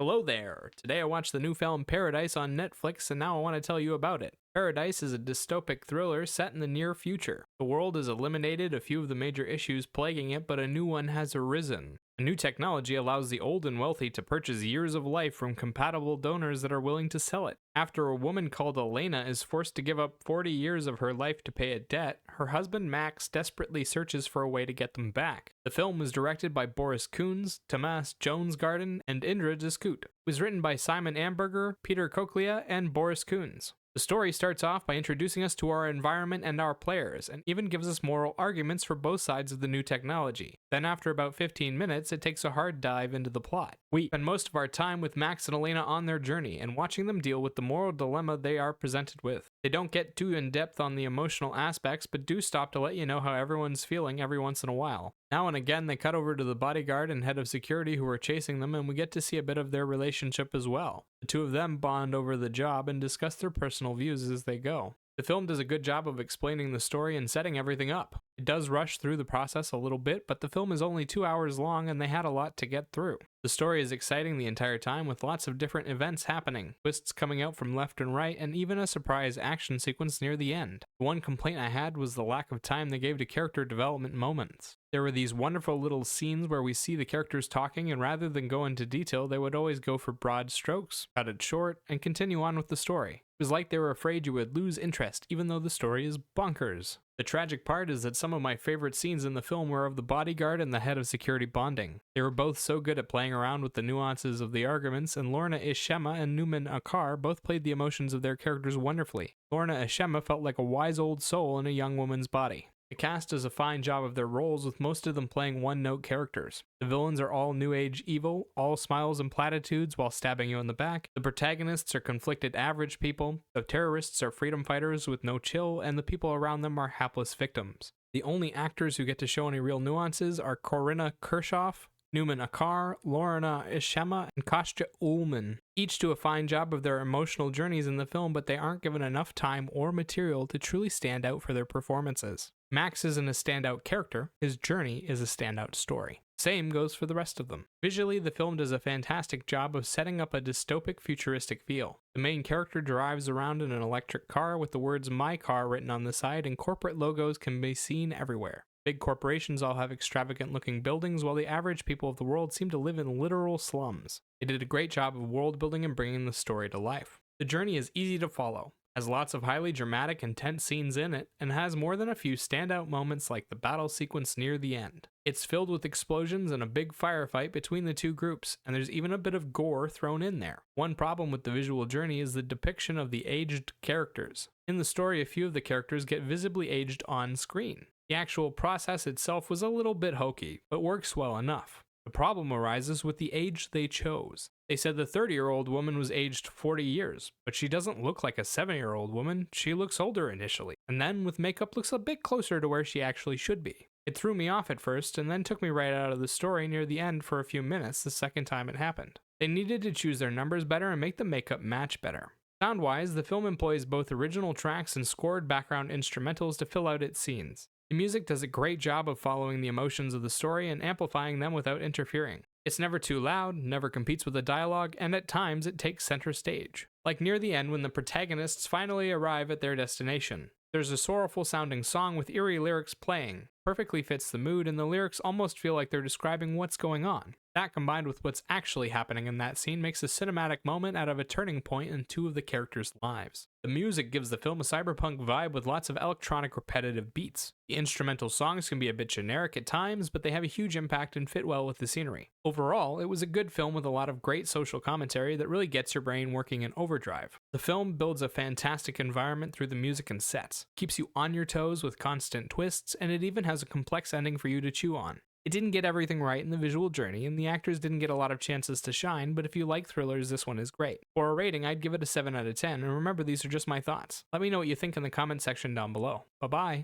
Hello there. Today I watched the new film Paradise on Netflix and now I want to tell you about it. Paradise is a dystopic thriller set in the near future. The world has eliminated a few of the major issues plaguing it, but a new one has arisen. A new technology allows the old and wealthy to purchase years of life from compatible donors that are willing to sell it. After a woman called Elena is forced to give up 40 years of her life to pay a debt, her husband Max desperately searches for a way to get them back. The film was directed by Boris Kunz, Tomas Jonesgarden, and Indra Discoot. It was written by Simon Amberger, Peter Koklia, and Boris Kunz. The story starts off by introducing us to our environment and our players, and even gives us moral arguments for both sides of the new technology. Then after about 15 minutes, it takes a hard dive into the plot. We spend most of our time with Max and Elena on their journey, and watching them deal with the moral dilemma they are presented with. They don't get too in-depth on the emotional aspects, but do stop to let you know how everyone's feeling every once in a while. Now and again, they cut over to the bodyguard and head of security who are chasing them, and we get to see a bit of their relationship as well. The two of them bond over the job and discuss their personal views as they go. The film does a good job of explaining the story and setting everything up. It does rush through the process a little bit, but the film is only 2 hours long and they had a lot to get through. The story is exciting the entire time with lots of different events happening, twists coming out from left and right, and even a surprise action sequence near the end. The one complaint I had was the lack of time they gave to character development moments. There were these wonderful little scenes where we see the characters talking, and rather than go into detail, they would always go for broad strokes, cut it short, and continue on with the story. It was like they were afraid you would lose interest, even though the story is bonkers. The tragic part is that some of my favorite scenes in the film were of the bodyguard and the head of security bonding. They were both so good at playing around with the nuances of the arguments, and Lorna Ishema and Numan Akar both played the emotions of their characters wonderfully. Lorna Ishema felt like a wise old soul in a young woman's body. The cast does a fine job of their roles, with most of them playing one-note characters. The villains are all New Age evil, all smiles and platitudes while stabbing you in the back. The protagonists are conflicted average people. The terrorists are freedom fighters with no chill, and the people around them are hapless victims. The only actors who get to show any real nuances are Corinna Kirchhoff, Numan Akar, Lorna Ishema, and Kostya Ullman. Each do a fine job of their emotional journeys in the film, but they aren't given enough time or material to truly stand out for their performances. Max isn't a standout character, his journey is a standout story. Same goes for the rest of them. Visually, the film does a fantastic job of setting up a dystopic futuristic feel. The main character drives around in an electric car with the words "My Car" written on the side, and corporate logos can be seen everywhere. Big corporations all have extravagant looking buildings, while the average people of the world seem to live in literal slums. They did a great job of world building and bringing the story to life. The journey is easy to follow, has lots of highly dramatic and tense scenes in it, and has more than a few standout moments like the battle sequence near the end. It's filled with explosions and a big firefight between the two groups, and there's even a bit of gore thrown in there. One problem with the visual journey is the depiction of the aged characters. In the story, a few of the characters get visibly aged on screen. The actual process itself was a little bit hokey, but works well enough. The problem arises with the age they chose. They said the 30-year-old woman was aged 40 years, but she doesn't look like a 7-year-old woman. She looks older initially, and then with makeup looks a bit closer to where she actually should be. It threw me off at first, and then took me right out of the story near the end for a few minutes the second time it happened. They needed to choose their numbers better and make the makeup match better. Sound-wise, the film employs both original tracks and scored background instrumentals to fill out its scenes. The music does a great job of following the emotions of the story and amplifying them without interfering. It's never too loud, never competes with the dialogue, and at times it takes center stage. Like near the end when the protagonists finally arrive at their destination. There's a sorrowful sounding song with eerie lyrics playing. Perfectly fits the mood, and the lyrics almost feel like they're describing what's going on. That combined with what's actually happening in that scene makes a cinematic moment out of a turning point in two of the characters' lives. The music gives the film a cyberpunk vibe with lots of electronic repetitive beats. The instrumental songs can be a bit generic at times, but they have a huge impact and fit well with the scenery. Overall, it was a good film with a lot of great social commentary that really gets your brain working in overdrive. The film builds a fantastic environment through the music and sets, keeps you on your toes with constant twists, and it even has a complex ending for you to chew on. It didn't get everything right in the visual journey, and the actors didn't get a lot of chances to shine, but if you like thrillers, this one is great. For a rating, I'd give it a 7 out of 10, and remember, these are just my thoughts. Let me know what you think in the comment section down below. Bye-bye!